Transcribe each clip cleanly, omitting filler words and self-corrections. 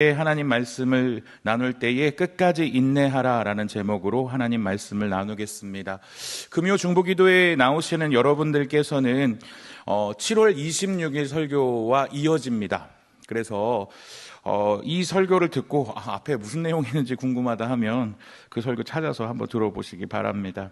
하나님 말씀을 나눌 때에 끝까지 인내하라라는 제목으로 하나님 말씀을 나누겠습니다. 금요 중보기도에 나오시는 여러분들께서는 7월 26일 설교와 이어집니다. 그래서 이 설교를 듣고 앞에 무슨 내용이 있는지 궁금하다 하면 그 설교 찾아서 한번 들어보시기 바랍니다.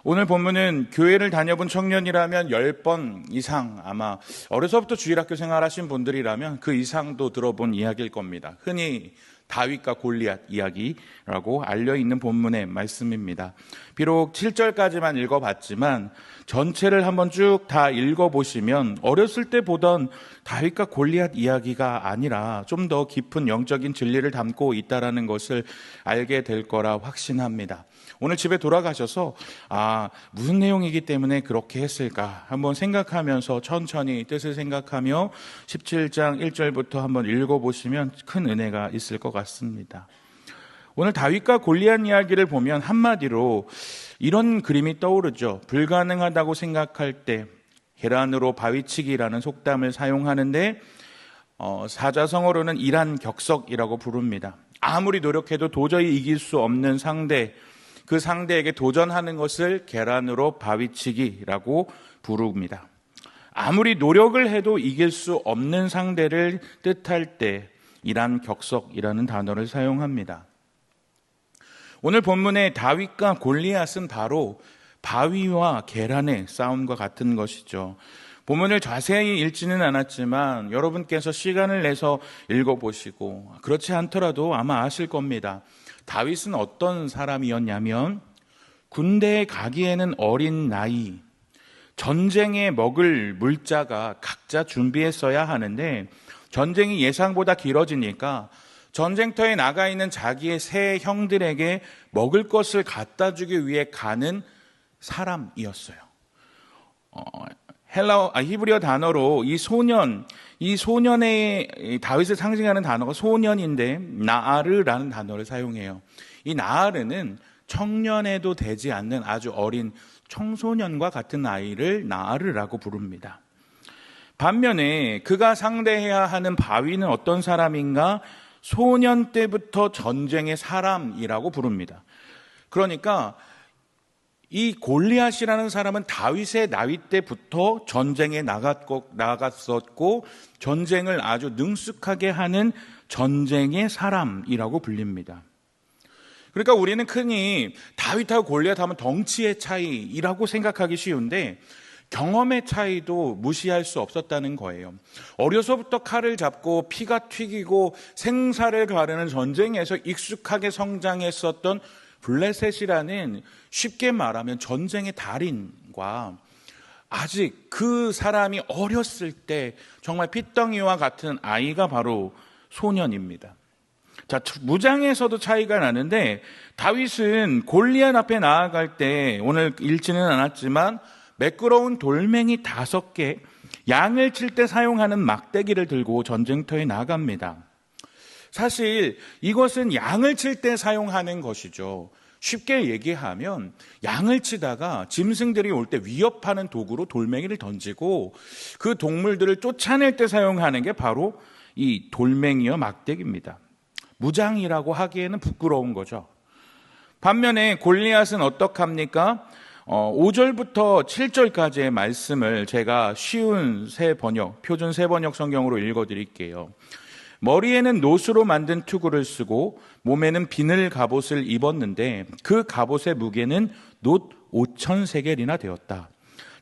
오늘 본문은 교회를 다녀본 청년이라면 10번 이상, 아마 어려서부터 주일학교 생활하신 분들이라면 그 이상도 들어본 이야기일 겁니다. 흔히 다윗과 골리앗 이야기라고 알려있는 본문의 말씀입니다. 비록 7절까지만 읽어봤지만 전체를 한번 쭉 다 읽어보시면 어렸을 때 보던 다윗과 골리앗 이야기가 아니라 좀 더 깊은 영적인 진리를 담고 있다는 것을 알게 될 거라 확신합니다. 오늘 집에 돌아가셔서 무슨 내용이기 때문에 그렇게 했을까 한번 생각하면서 천천히 뜻을 생각하며 17장 1절부터 한번 읽어보시면 큰 은혜가 있을 것 같습니다. 오늘 다윗과 골리앗 이야기를 보면 한마디로 이런 그림이 떠오르죠. 불가능하다고 생각할 때 계란으로 바위치기라는 속담을 사용하는데 사자성어로는 일한격석이라고 부릅니다. 아무리 노력해도 도저히 이길 수 없는 상대, 그 상대에게 도전하는 것을 계란으로 바위치기라고 부릅니다. 아무리 노력을 해도 이길 수 없는 상대를 뜻할 때 일한격석이라는 단어를 사용합니다. 오늘 본문의 다윗과 골리앗은 바로 바위와 계란의 싸움과 같은 것이죠. 본문을 자세히 읽지는 않았지만 여러분께서 시간을 내서 읽어보시고 그렇지 않더라도 아마 아실 겁니다. 다윗은 어떤 사람이었냐면 군대에 가기에는 어린 나이, 전쟁에 먹을 물자가 각자 준비했어야 하는데 전쟁이 예상보다 길어지니까 전쟁터에 나가 있는 자기의 세 형들에게 먹을 것을 갖다 주기 위해 가는 사람이었어요. 히브리어 단어로 이 소년의 다윗을 상징하는 단어가 소년인데 나아르라는 단어를 사용해요. 이 나아르는 청년에도 되지 않는 아주 어린 청소년과 같은 아이를 나아르라고 부릅니다. 반면에 그가 상대해야 하는 바위는 어떤 사람인가? 소년 때부터 전쟁의 사람이라고 부릅니다. 그러니까 이 골리앗이라는 사람은 다윗의 나이 때부터 전쟁에 나갔었고 전쟁을 아주 능숙하게 하는 전쟁의 사람이라고 불립니다. 그러니까 우리는 흔히 다윗하고 골리앗 하면 덩치의 차이라고 생각하기 쉬운데 경험의 차이도 무시할 수 없었다는 거예요. 어려서부터 칼을 잡고 피가 튀기고 생사를 가르는 전쟁에서 익숙하게 성장했었던 블레셋이라는 쉽게 말하면 전쟁의 달인과 아직 그 사람이 어렸을 때 정말 핏덩이와 같은 아이가 바로 소년입니다. 자, 무장에서도 차이가 나는데 다윗은 골리앗 앞에 나아갈 때 오늘 읽지는 않았지만 매끄러운 돌멩이 5개, 양을 칠 때 사용하는 막대기를 들고 전쟁터에 나갑니다. 사실 이것은 양을 칠 때 사용하는 것이죠. 쉽게 얘기하면 양을 치다가 짐승들이 올 때 위협하는 도구로 돌멩이를 던지고 그 동물들을 쫓아낼 때 사용하는 게 바로 이 돌멩이와 막대기입니다. 무장이라고 하기에는 부끄러운 거죠. 반면에 골리앗은 어떡합니까? 5절부터 7절까지의 말씀을 제가 쉬운 표준 새 번역 성경으로 읽어드릴게요. 머리에는 노수로 만든 투구를 쓰고 몸에는 비늘 갑옷을 입었는데 그 갑옷의 무게는 놋 5,000세겔이나 되었다.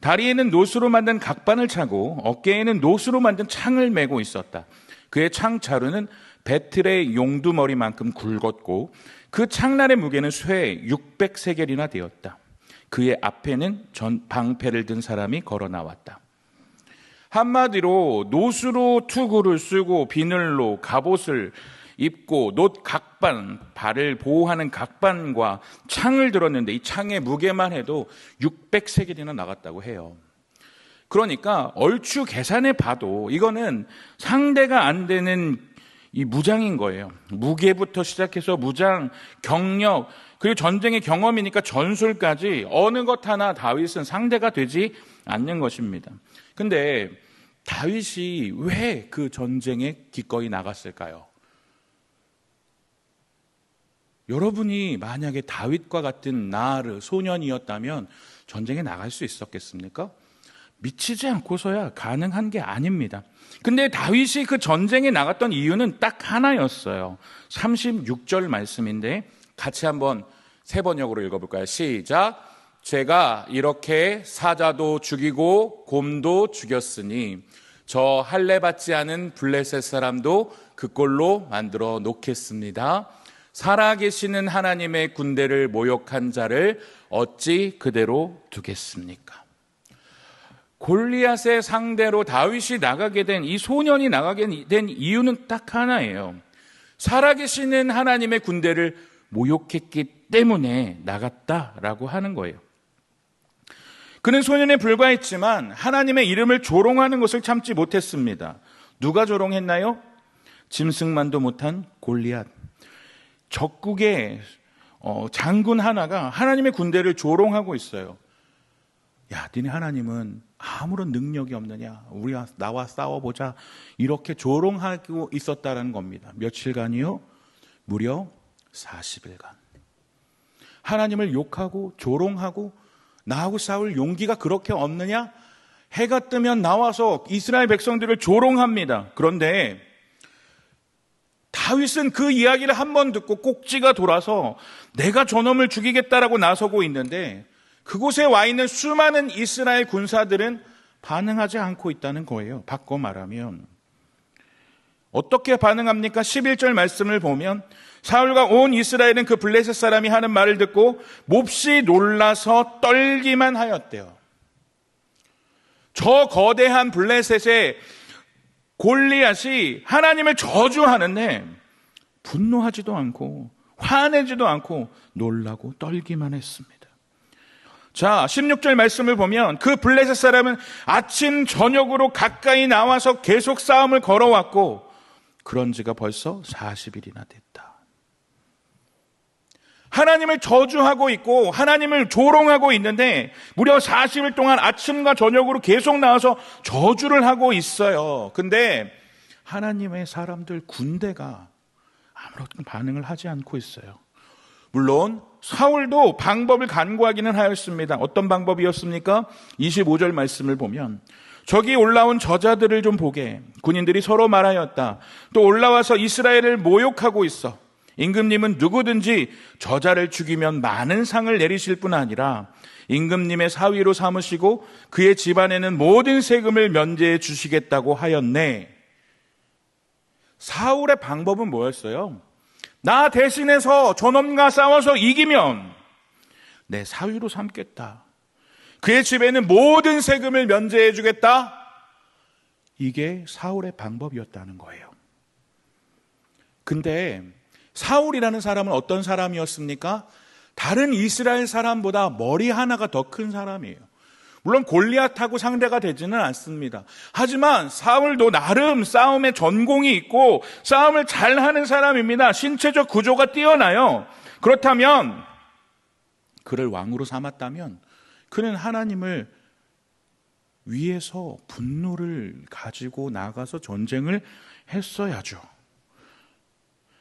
다리에는 노수로 만든 각반을 차고 어깨에는 노수로 만든 창을 메고 있었다. 그의 창 자루는 배틀의 용두머리만큼 굵었고 그 창날의 무게는 쇠 600세겔이나 되었다. 그의 앞에는 방패를 든 사람이 걸어 나왔다. 한마디로 노수로 투구를 쓰고 비늘로 갑옷을 입고 놋 각반, 발을 보호하는 각반과 창을 들었는데 이 창의 무게만 해도 600세겔이나 나갔다고 해요. 그러니까 얼추 계산해 봐도 이거는 상대가 안 되는 이 무장인 거예요. 무게부터 시작해서 무장, 경력, 그리고 전쟁의 경험이니까 전술까지 어느 것 하나 다윗은 상대가 되지 않는 것입니다. 근데 다윗이 왜 그 전쟁에 기꺼이 나갔을까요? 여러분이 만약에 다윗과 같은 나아르 소년이었다면 전쟁에 나갈 수 있었겠습니까? 미치지 않고서야 가능한 게 아닙니다. 근데 다윗이 그 전쟁에 나갔던 이유는 딱 하나였어요. 36절 말씀인데 같이 한번 세 번역으로 읽어볼까요? 시작. 제가 이렇게 사자도 죽이고 곰도 죽였으니 저 할례 받지 않은 블레셋 사람도 그 꼴로 만들어 놓겠습니다. 살아계시는 하나님의 군대를 모욕한 자를 어찌 그대로 두겠습니까? 골리앗의 상대로 다윗이 나가게 된, 이 소년이 나가게 된 이유는 딱 하나예요. 살아계시는 하나님의 군대를 모욕했기 때문에 나갔다라고 하는 거예요. 그는 소년에 불과했지만 하나님의 이름을 조롱하는 것을 참지 못했습니다. 누가 조롱했나요? 짐승만도 못한 골리앗. 적국의 장군 하나가 하나님의 군대를 조롱하고 있어요. 야, 니네 하나님은 아무런 능력이 없느냐? 우리가 나와 싸워보자. 이렇게 조롱하고 있었다는 겁니다. 며칠간이요? 무려 40일간. 하나님을 욕하고 조롱하고 나하고 싸울 용기가 그렇게 없느냐? 해가 뜨면 나와서 이스라엘 백성들을 조롱합니다. 그런데 다윗은 그 이야기를 한 번 듣고 꼭지가 돌아서 내가 저놈을 죽이겠다라고 나서고 있는데 그곳에 와 있는 수많은 이스라엘 군사들은 반응하지 않고 있다는 거예요. 바꿔 말하면 어떻게 반응합니까? 11절 말씀을 보면 사울과 온 이스라엘은 그 블레셋 사람이 하는 말을 듣고 몹시 놀라서 떨기만 하였대요. 저 거대한 블레셋의 골리앗이 하나님을 저주하는데 분노하지도 않고 화내지도 않고 놀라고 떨기만 했습니다. 자, 16절 말씀을 보면 그 블레셋 사람은 아침 저녁으로 가까이 나와서 계속 싸움을 걸어왔고 그런 지가 벌써 40일이나 됐다. 하나님을 저주하고 있고 하나님을 조롱하고 있는데 무려 40일 동안 아침과 저녁으로 계속 나와서 저주를 하고 있어요. 근데 하나님의 사람들 군대가 아무런 반응을 하지 않고 있어요. 물론 사울도 방법을 간구하기는 하였습니다. 어떤 방법이었습니까? 25절 말씀을 보면 저기 올라온 저자들을 좀 보게. 군인들이 서로 말하였다. 또 올라와서 이스라엘을 모욕하고 있어. 임금님은 누구든지 저자를 죽이면 많은 상을 내리실 뿐 아니라 임금님의 사위로 삼으시고 그의 집안에는 모든 세금을 면제해 주시겠다고 하였네. 사울의 방법은 뭐였어요? 나 대신해서 저놈과 싸워서 이기면 내 사위로 삼겠다. 그의 집에는 모든 세금을 면제해 주겠다. 이게 사울의 방법이었다는 거예요. 근데 사울이라는 사람은 어떤 사람이었습니까? 다른 이스라엘 사람보다 머리 하나가 더 큰 사람이에요. 물론 골리앗하고 상대가 되지는 않습니다. 하지만 사울도 나름 싸움에 전공이 있고 싸움을 잘하는 사람입니다. 신체적 구조가 뛰어나요. 그렇다면 그를 왕으로 삼았다면 그는 하나님을 위해서 분노를 가지고 나가서 전쟁을 했어야죠.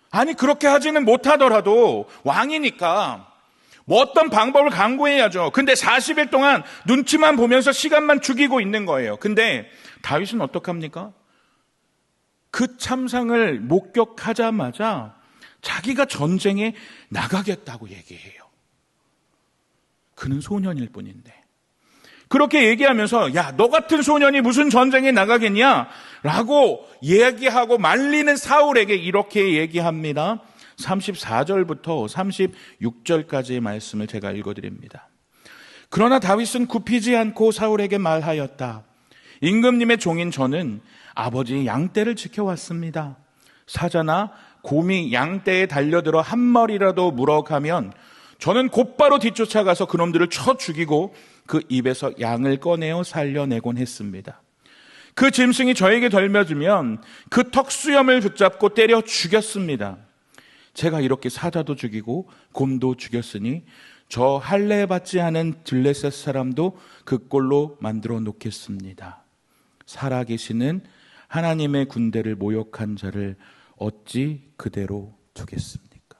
아니 그렇게 하지는 못하더라도 왕이니까 뭐 어떤 방법을 강구해야죠. 근데 40일 동안 눈치만 보면서 시간만 죽이고 있는 거예요. 근데 다윗은 어떡합니까? 그 참상을 목격하자마자 자기가 전쟁에 나가겠다고 얘기해요. 그는 소년일 뿐인데. 그렇게 얘기하면서 야, 너 같은 소년이 무슨 전쟁에 나가겠냐? 라고 얘기하고 말리는 사울에게 이렇게 얘기합니다. 34절부터 36절까지의 말씀을 제가 읽어드립니다. 그러나 다윗은 굽히지 않고 사울에게 말하였다. 임금님의 종인 저는 아버지의 양떼를 지켜왔습니다. 사자나 곰이 양떼에 달려들어 한 마리라도 물어가면 저는 곧바로 뒤쫓아가서 그놈들을 쳐 죽이고 그 입에서 양을 꺼내어 살려내곤 했습니다. 그 짐승이 저에게 덜며들면 그 턱수염을 붙잡고 때려 죽였습니다. 제가 이렇게 사자도 죽이고 곰도 죽였으니 저 할례 받지 않은 블레셋 사람도 그 꼴로 만들어 놓겠습니다. 살아계시는 하나님의 군대를 모욕한 자를 어찌 그대로 두겠습니까?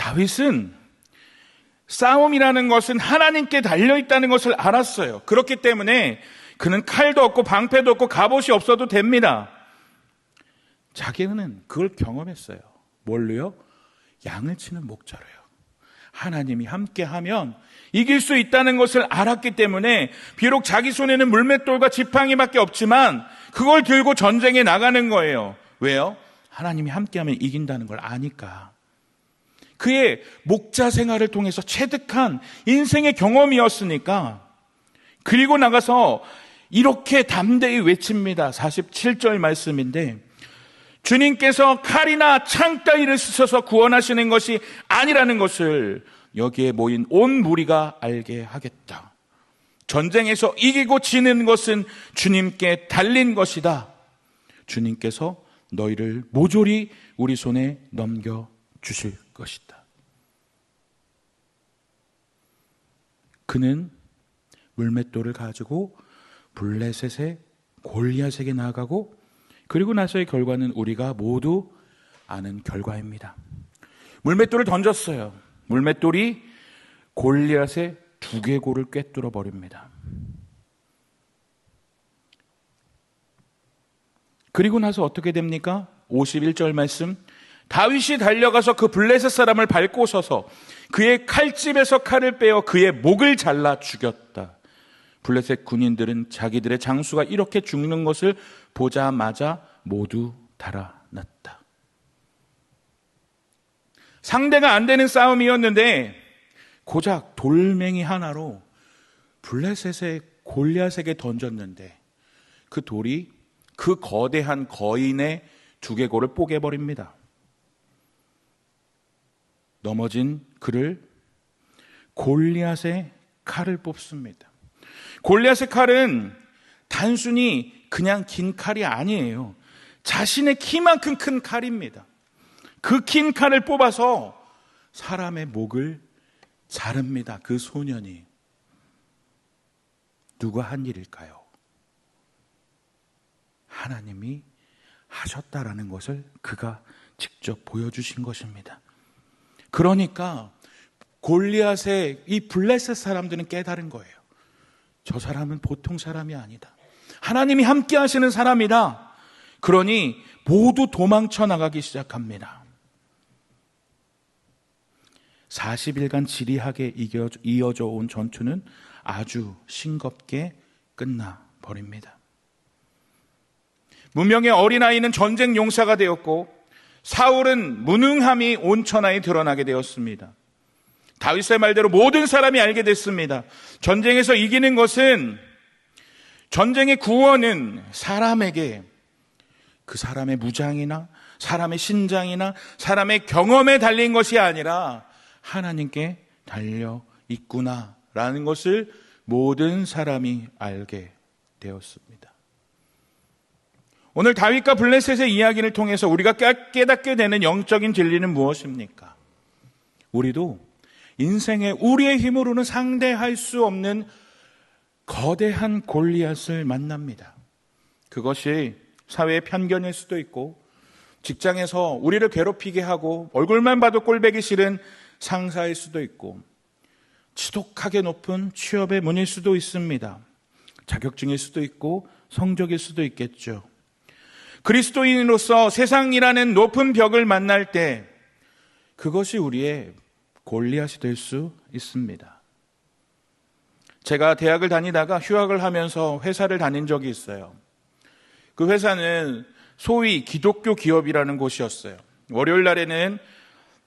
다윗은 싸움이라는 것은 하나님께 달려있다는 것을 알았어요. 그렇기 때문에 그는 칼도 없고 방패도 없고 갑옷이 없어도 됩니다. 자기는 그걸 경험했어요. 뭘로요? 양을 치는 목자로요. 하나님이 함께하면 이길 수 있다는 것을 알았기 때문에 비록 자기 손에는 물맷돌과 지팡이밖에 없지만 그걸 들고 전쟁에 나가는 거예요. 왜요? 하나님이 함께하면 이긴다는 걸 아니까. 그의 목자 생활을 통해서 체득한 인생의 경험이었으니까. 그리고 나가서 이렇게 담대히 외칩니다. 47절 말씀인데, 주님께서 칼이나 창 따위를 쓰셔서 구원하시는 것이 아니라는 것을 여기에 모인 온 무리가 알게 하겠다. 전쟁에서 이기고 지는 것은 주님께 달린 것이다. 주님께서 너희를 모조리 우리 손에 넘겨주실 것이다. 그는 물맷돌을 가지고 블레셋의 골리앗에게 나아가고, 그리고 나서의 결과는 우리가 모두 아는 결과입니다. 물맷돌을 던졌어요. 물맷돌이 골리앗의 두개골을 꿰뚫어 버립니다. 그리고 나서 어떻게 됩니까? 51절 말씀, 다윗이 달려가서 그 블레셋 사람을 밟고 서서 그의 칼집에서 칼을 빼어 그의 목을 잘라 죽였다. 블레셋 군인들은 자기들의 장수가 이렇게 죽는 것을 보자마자 모두 달아났다. 상대가 안 되는 싸움이었는데 고작 돌멩이 하나로 블레셋의 골리앗에게 던졌는데 그 돌이 그 거대한 거인의 두개골을 뽀개버립니다. 넘어진 그를 골리앗의 칼을 뽑습니다. 골리앗의 칼은 단순히 그냥 긴 칼이 아니에요. 자신의 키만큼 큰 칼입니다. 그 긴 칼을 뽑아서 사람의 목을 자릅니다. 그 소년이. 누가 한 일일까요? 하나님이 하셨다라는 것을 그가 직접 보여주신 것입니다. 그러니까 골리앗의 이 블레셋 사람들은 깨달은 거예요. 저 사람은 보통 사람이 아니다. 하나님이 함께 하시는 사람이다. 그러니 모두 도망쳐 나가기 시작합니다. 40일간 지리하게 이어져 온 전투는 아주 싱겁게 끝나버립니다. 무명의 어린아이는 전쟁 용사가 되었고 사울은 무능함이 온 천하에 드러나게 되었습니다. 다윗의 말대로 모든 사람이 알게 됐습니다. 전쟁에서 이기는 것은, 전쟁의 구원은 사람에게, 그 사람의 무장이나 사람의 신장이나 사람의 경험에 달린 것이 아니라 하나님께 달려 있구나라는 것을 모든 사람이 알게 되었습니다. 오늘 다윗과 블레셋의 이야기를 통해서 우리가 깨닫게 되는 영적인 진리는 무엇입니까? 우리도 인생에 우리의 힘으로는 상대할 수 없는 거대한 골리앗을 만납니다. 그것이 사회의 편견일 수도 있고, 직장에서 우리를 괴롭히게 하고 얼굴만 봐도 꼴보기 싫은 상사일 수도 있고, 지독하게 높은 취업의 문일 수도 있습니다. 자격증일 수도 있고 성적일 수도 있겠죠. 그리스도인으로서 세상이라는 높은 벽을 만날 때 그것이 우리의 골리앗이 될 수 있습니다. 제가 대학을 다니다가 휴학을 하면서 회사를 다닌 적이 있어요. 그 회사는 소위 기독교 기업이라는 곳이었어요. 월요일 날에는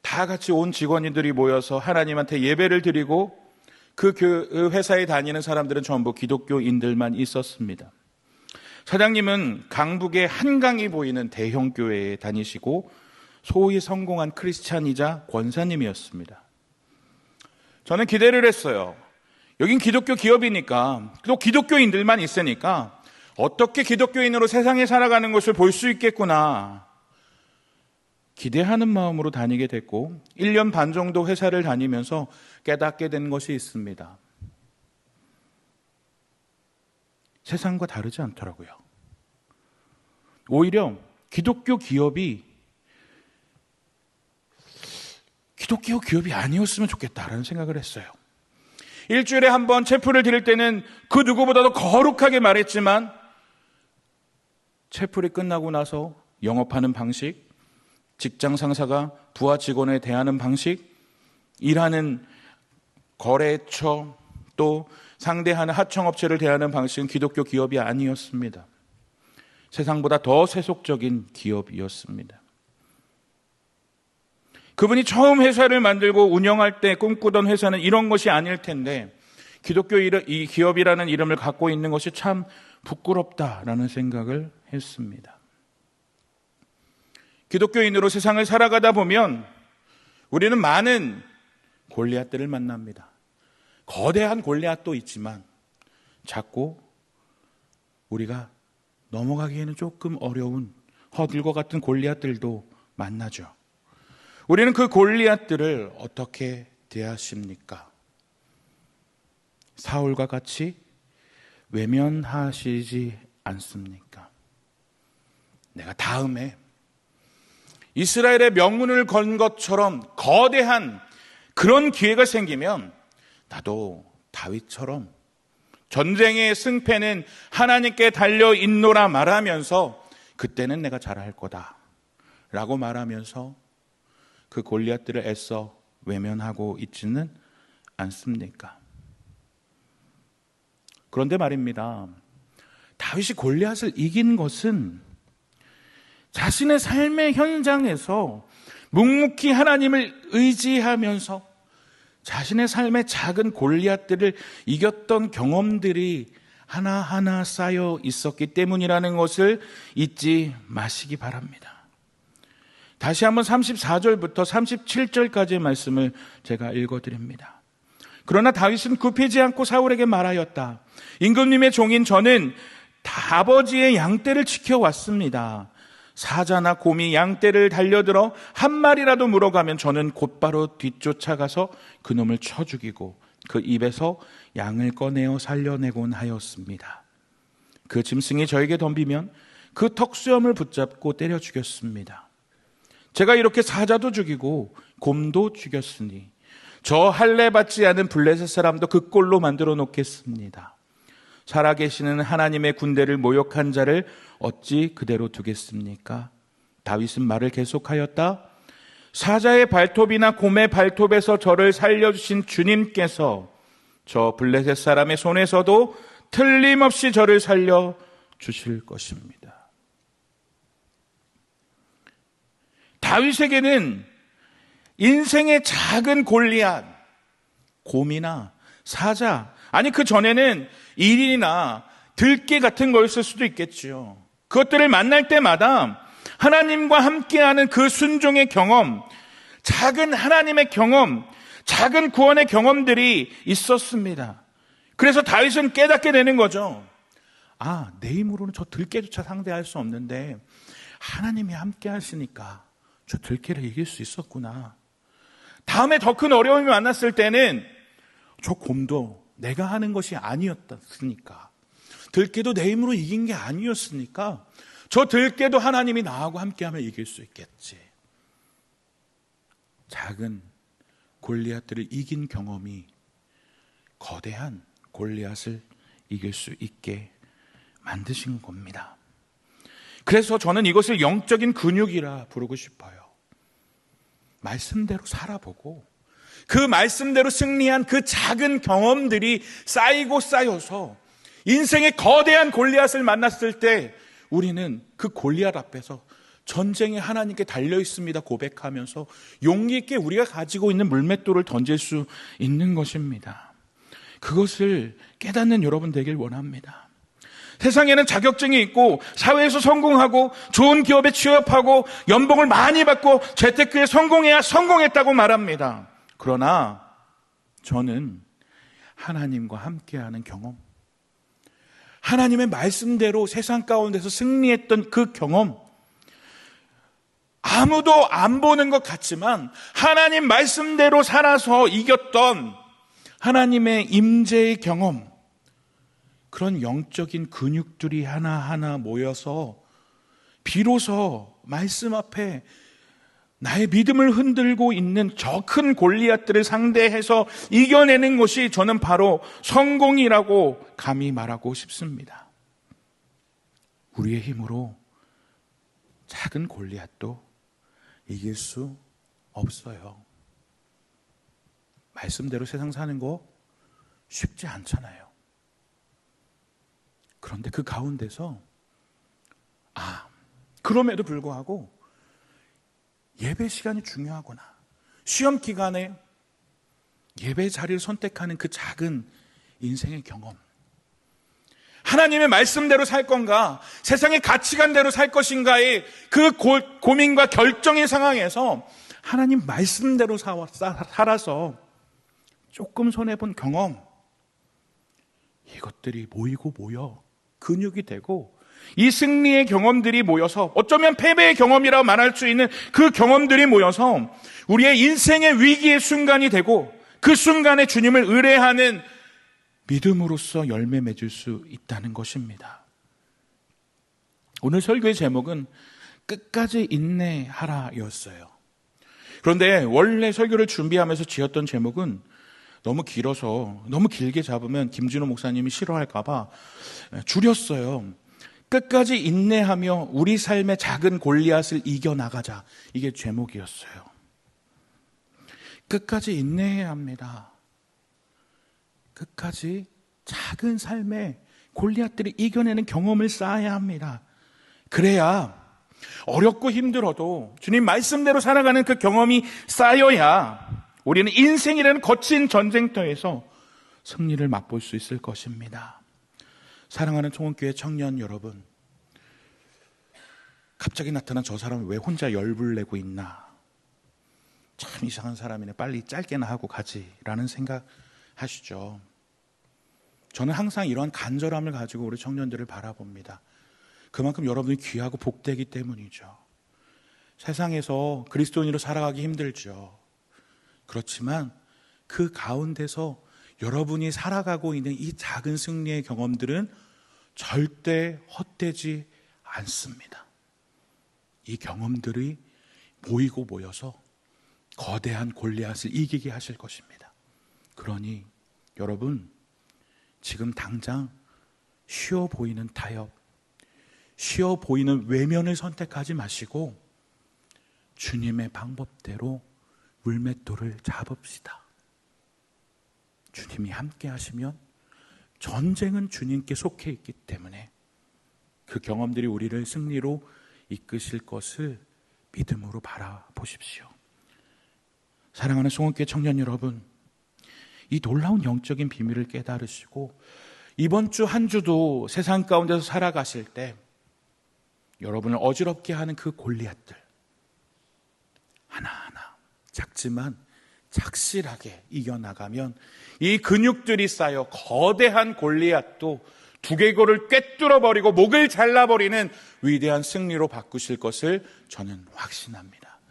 다 같이 온 직원들이 모여서 하나님한테 예배를 드리고, 그 회사에 다니는 사람들은 전부 기독교인들만 있었습니다. 사장님은 강북의 한강이 보이는 대형 교회에 다니시고 소위 성공한 크리스찬이자 권사님이었습니다. 저는 기대를 했어요. 여긴 기독교 기업이니까, 또 기독교인들만 있으니까 어떻게 기독교인으로 세상에 살아가는 것을 볼 수 있겠구나 기대하는 마음으로 다니게 됐고, 1년 반 정도 회사를 다니면서 깨닫게 된 것이 있습니다. 세상과 다르지 않더라고요. 오히려 기독교 기업이 기독교 기업이 아니었으면 좋겠다라는 생각을 했어요. 일주일에 한 번 체프를 드릴 때는 그 누구보다도 거룩하게 말했지만 체프를 끝나고 나서 영업하는 방식, 직장 상사가 부하 직원에 대하는 방식, 일하는 거래처 또 상대하는 하청업체를 대하는 방식은 기독교 기업이 아니었습니다. 세상보다 더 세속적인 기업이었습니다. 그분이 처음 회사를 만들고 운영할 때 꿈꾸던 회사는 이런 것이 아닐 텐데 기독교 이 기업이라는 이름을 갖고 있는 것이 참 부끄럽다라는 생각을 했습니다. 기독교인으로 세상을 살아가다 보면 우리는 많은 골리앗들을 만납니다. 거대한 골리앗도 있지만 작고 우리가 넘어가기에는 조금 어려운 허들과 같은 골리앗들도 만나죠. 우리는 그 골리앗들을 어떻게 대하십니까? 사울과 같이 외면하시지 않습니까? 내가 다음에 이스라엘의 명문을 건 것처럼 거대한 그런 기회가 생기면 나도 다윗처럼 전쟁의 승패는 하나님께 달려있노라 말하면서 그때는 내가 잘할 거다 라고 말하면서 그 골리앗들을 애써 외면하고 있지는 않습니까? 그런데 말입니다. 다윗이 골리앗을 이긴 것은 자신의 삶의 현장에서 묵묵히 하나님을 의지하면서 자신의 삶의 작은 골리앗들을 이겼던 경험들이 하나하나 쌓여 있었기 때문이라는 것을 잊지 마시기 바랍니다. 다시 한번 34절부터 37절까지의 말씀을 제가 읽어드립니다. 그러나 다윗은 굽히지 않고 사울에게 말하였다. 임금님의 종인 저는 아버지의 양떼를 지켜왔습니다. 사자나 곰이 양떼를 달려들어 한 마리라도 물어가면 저는 곧바로 뒤쫓아가서 그놈을 쳐 죽이고 그 입에서 양을 꺼내어 살려내곤 하였습니다. 그 짐승이 저에게 덤비면 그 턱수염을 붙잡고 때려 죽였습니다. 제가 이렇게 사자도 죽이고 곰도 죽였으니 저 할례 받지 않은 블레셋 사람도 그 꼴로 만들어 놓겠습니다. 살아계시는 하나님의 군대를 모욕한 자를 어찌 그대로 두겠습니까? 다윗은 말을 계속하였다. 사자의 발톱이나 곰의 발톱에서 저를 살려주신 주님께서 저 블레셋 사람의 손에서도 틀림없이 저를 살려주실 것입니다. 다윗에게는 인생의 작은 골리앗, 곰이나 사자, 아니 그 전에는 일인이나 들깨 같은 거였을 수도 있겠지요. 그것들을 만날 때마다 하나님과 함께하는 그 순종의 경험, 작은 하나님의 경험, 작은 구원의 경험들이 있었습니다. 그래서 다윗은 깨닫게 되는 거죠. 아, 내 힘으로는 저 들깨조차 상대할 수 없는데 하나님이 함께 하시니까 저 들깨를 이길 수 있었구나. 다음에 더 큰 어려움이 만났을 때는 저 곰도 내가 하는 것이 아니었으니까, 들깨도 내 힘으로 이긴 게 아니었으니까 저 들깨도 하나님이 나하고 함께하면 이길 수 있겠지. 작은 골리앗들을 이긴 경험이 거대한 골리앗을 이길 수 있게 만드신 겁니다. 그래서 저는 이것을 영적인 근육이라 부르고 싶어요. 말씀대로 살아보고 그 말씀대로 승리한 그 작은 경험들이 쌓이고 쌓여서 인생의 거대한 골리앗을 만났을 때 우리는 그 골리앗 앞에서 전쟁에 하나님께 달려있습니다 고백하면서 용기 있게 우리가 가지고 있는 물맷돌을 던질 수 있는 것입니다. 그것을 깨닫는 여러분 되길 원합니다. 세상에는 자격증이 있고 사회에서 성공하고 좋은 기업에 취업하고 연봉을 많이 받고 재테크에 성공해야 성공했다고 말합니다. 그러나 저는 하나님과 함께하는 경험, 하나님의 말씀대로 세상 가운데서 승리했던 그 경험, 아무도 안 보는 것 같지만 하나님 말씀대로 살아서 이겼던 하나님의 임재의 경험, 그런 영적인 근육들이 하나하나 모여서 비로소 말씀 앞에 나의 믿음을 흔들고 있는 저 큰 골리앗들을 상대해서 이겨내는 것이 저는 바로 성공이라고 감히 말하고 싶습니다. 우리의 힘으로 작은 골리앗도 이길 수 없어요. 말씀대로 세상 사는 거 쉽지 않잖아요. 그런데 그 가운데서 그럼에도 불구하고 예배 시간이 중요하구나. 시험 기간에 예배 자리를 선택하는 그 작은 인생의 경험. 하나님의 말씀대로 살 건가, 세상의 가치관대로 살 것인가의 그 고민과 결정의 상황에서 하나님 말씀대로 살아서 조금 손해본 경험, 이것들이 모이고 모여 근육이 되고, 이 승리의 경험들이 모여서 어쩌면 패배의 경험이라고 말할 수 있는 그 경험들이 모여서 우리의 인생의 위기의 순간이 되고, 그 순간에 주님을 의뢰하는 믿음으로써 열매 맺을 수 있다는 것입니다. 오늘 설교의 제목은 끝까지 인내하라였어요. 그런데 원래 설교를 준비하면서 지었던 제목은 너무 길어서, 너무 길게 잡으면 김진호 목사님이 싫어할까봐 줄였어요. 끝까지 인내하며 우리 삶의 작은 골리앗을 이겨나가자. 이게 제목이었어요. 끝까지 인내해야 합니다. 끝까지 작은 삶의 골리앗들을 이겨내는 경험을 쌓아야 합니다. 그래야 어렵고 힘들어도 주님 말씀대로 살아가는 그 경험이 쌓여야 우리는 인생이라는 거친 전쟁터에서 승리를 맛볼 수 있을 것입니다. 사랑하는 총원교회 청년 여러분, 갑자기 나타난 저 사람이 왜 혼자 열불 내고 있나, 참 이상한 사람이네, 빨리 짧게나 하고 가지라는 생각 하시죠. 저는 항상 이러한 간절함을 가지고 우리 청년들을 바라봅니다. 그만큼 여러분이 귀하고 복되기 때문이죠. 세상에서 그리스도인으로 살아가기 힘들죠. 그렇지만 그 가운데서 여러분이 살아가고 있는 이 작은 승리의 경험들은 절대 헛되지 않습니다. 이 경험들이 모이고 모여서 거대한 골리앗을 이기게 하실 것입니다. 그러니 여러분, 지금 당장 쉬워 보이는 타협, 쉬워 보이는 외면을 선택하지 마시고 주님의 방법대로 물맷돌을 잡읍시다. 주님이 함께 하시면 전쟁은 주님께 속해 있기 때문에 그 경험들이 우리를 승리로 이끄실 것을 믿음으로 바라보십시오. 사랑하는 송원교회 청년 여러분, 이 놀라운 영적인 비밀을 깨달으시고 이번 주 한 주도 세상 가운데서 살아가실 때 여러분을 어지럽게 하는 그 골리앗들 하나하나 작지만 착실하게 이겨나가면 이 근육들이 쌓여 거대한 골리앗도 두개골을 꿰뚫어버리고 목을 잘라버리는 위대한 승리로 바꾸실 것을 저는 확신합니다.